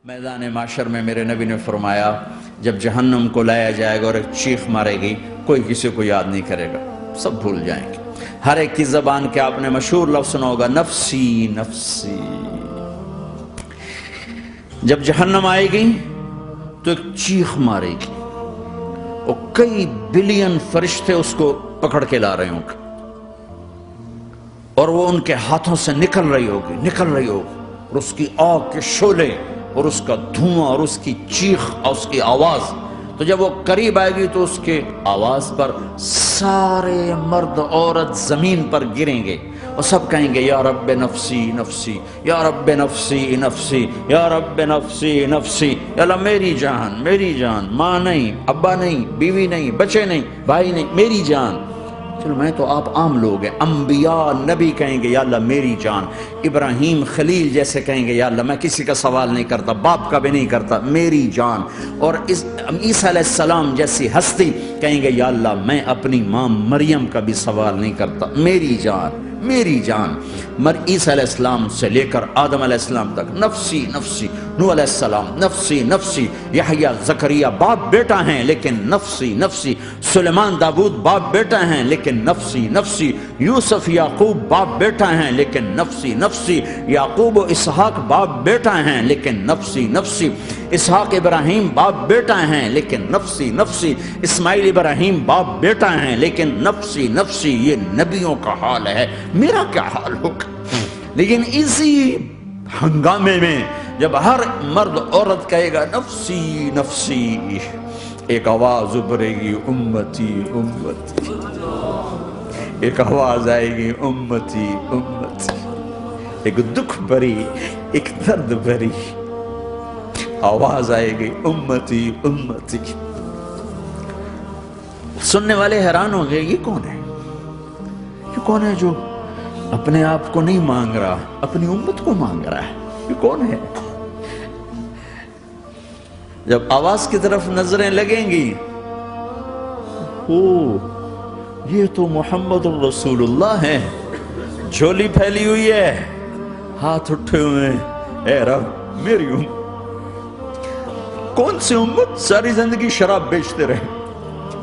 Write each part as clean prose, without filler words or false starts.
میدان معاشر میں میرے نبی نے فرمایا جب جہنم کو لایا جائے گا اور ایک چیخ مارے گی کوئی کسی کو یاد نہیں کرے گا، سب بھول جائیں گے۔ ہر ایک کی زبان کے آپ نے مشہور لفظ سنا ہوگا، نفسی نفسی۔ جب جہنم آئے گی تو ایک چیخ مارے گی اور کئی بلین فرشتے اس کو پکڑ کے لا رہے ہوں گے اور وہ ان کے ہاتھوں سے نکل رہی ہوگی اور اس کی آگ کے شعلے اور اس کا دھواں اور اس کی چیخ اور اس کی آواز، تو جب وہ قریب آئے گی تو اس کے آواز پر سارے مرد عورت زمین پر گریں گے اور سب کہیں گے یا رب نفسی نفسی، یا رب نفسی نفسی، یا رب نفسی نفسی، یا اللہ میری جان، ماں نہیں، ابا نہیں، بیوی نہیں، بچے نہیں، بھائی نہیں، میری جان۔ چلو میں تو آپ عام لوگ ہیں، انبیاء نبی کہیں گے یا اللہ میری جان، ابراہیم خلیل جیسے کہیں گے یا اللہ میں کسی کا سوال نہیں کرتا، باپ کا بھی نہیں کرتا، میری جان، اور عیسیٰ علیہ السلام جیسی ہستی کہیں گے یا اللہ میں اپنی ماں مریم کا بھی سوال نہیں کرتا، میری جان میری جان۔ عیسیٰ علیہ السلام سے لے کر آدم علیہ السلام تک نفسی نفسی، نوح علیہ السلام نفسی نفسی، یحییٰ زکریا باپ بیٹا ہیں لیکن نفسی نفسی، سلیمان داؤد باپ بیٹا ہیں لیکن نفسی نفسی، یوسف یعقوب باپ بیٹا ہیں لیکن نفسی نفسی، یعقوب و اسحاق باپ بیٹا ہیں لیکن نفسی نفسی، اسحاق ابراہیم باپ بیٹا ہیں لیکن نفسی نفسی، اسماعیل ابراہیم باپ بیٹا ہیں لیکن نفسی نفسی۔ یہ نبیوں کا حال ہے، میرا کیا حال ہوگا؟ لیکن اسی ہنگامے میں جب ہر مرد عورت کہے گا نفسی نفسی، ایک آواز ابھرے گی امتی امتی، ایک آواز آئے گی امتی امتی، ایک دکھ بھری ایک درد بھری آواز آئے گی امتی امتی۔ سننے والے حیران ہو گئے، یہ کون ہے؟ یہ کون ہے جو اپنے آپ کو نہیں مانگ رہا، اپنی امت کو مانگ رہا ہے؟ یہ کون ہے؟ جب آواز کی طرف نظریں لگیں گی، یہ تو محمد الرسول اللہ ہے، جھولی پھیلی ہوئی ہے، ہاتھ اٹھے ہوئے ہیں، اے رب میری امت۔ کون سی امت ساری زندگی شراب بیچتے رہے؟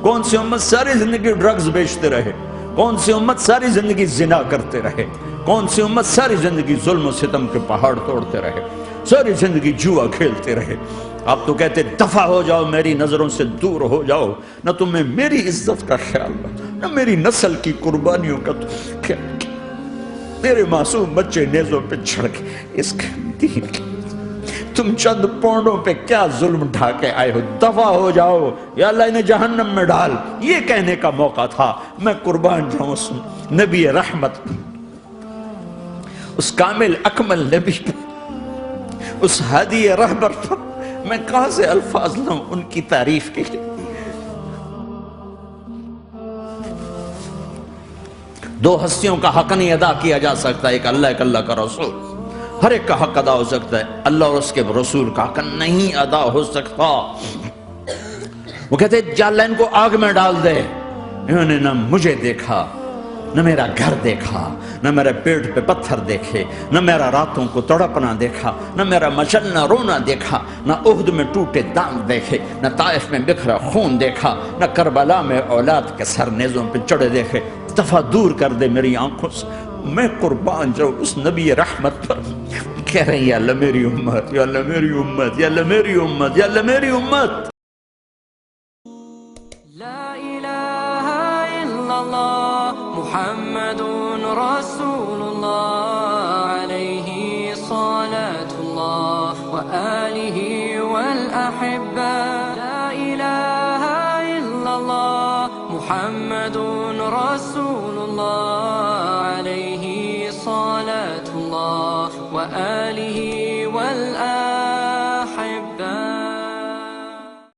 کون سی امت ساری زندگی ڈرگز بیچتے رہے؟ کون سی امت ساری زندگی زنا کرتے رہے؟ کون سی امت ساری زندگی ظلم و ستم کے پہاڑ توڑتے رہے؟ ساری زندگی جوا کھیلتے رہے؟ آپ تو کہتے دفع ہو جاؤ، میری نظروں سے دور ہو جاؤ، نہ تمہیں میری عزت کا خیال نہ میری نسل کی قربانیوں کا خیال، میرے معصوم بچے نیزوں پہ چڑھ کے اس کے دین کے تم چند پونڈوں پہ کیا ظلم ڈھا کے آئے ہو؟ دفع ہو جاؤ یا اللہ انہیں جہنم میں ڈال۔ یہ کہنے کا موقع تھا، میں قربان جاؤں اس نبی رحمت، اس کامل اکمل نبی پر، اس ہادی رہبر پر میں کہاں سے الفاظ لاؤں ان کی تعریف کے لیے؟ دو ہستیوں کا حق نہیں ادا کیا جا سکتا، ایک اللہ، ایک اللہ کا رسول۔ ہر ایک کا حق ادا ہو سکتا ہے، اللہ اور اس کے رسول کا حق نہیں ادا ہو سکتا۔ وہ کہتے جا اللہ ان کو آگ میں ڈال دے، انہوں نے نہ مجھے دیکھا، نہ میرا گھر دیکھا، نہ میرے پیٹ پہ پتھر دیکھے، نہ میرا راتوں کو تڑپنا دیکھا، نہ میرا مچلنا رونا دیکھا، نہ احد میں ٹوٹے دانت دیکھے، نہ طائف میں بکھرا خون دیکھا، نہ کربلا میں اولاد کے سر نیزوں پہ چڑھے دیکھے۔ دفعہ دور کر دے میری آنکھوں سے، میں قربان جاؤں اس نبی رحمت پر۔ کہہ رہے ہیں یا اللہ میری امت، یا اللہ میری امت، یا اللہ میری امت، یا اللہ میری امت۔ لا الہ الا اللہ محمد رسول اللہ علیہ صلاة اللہ وآلہ والأحبہ۔ لا الہ الا اللہ محمد رسول اللہ علیہ صلاة اللہ وآلہ والآلہ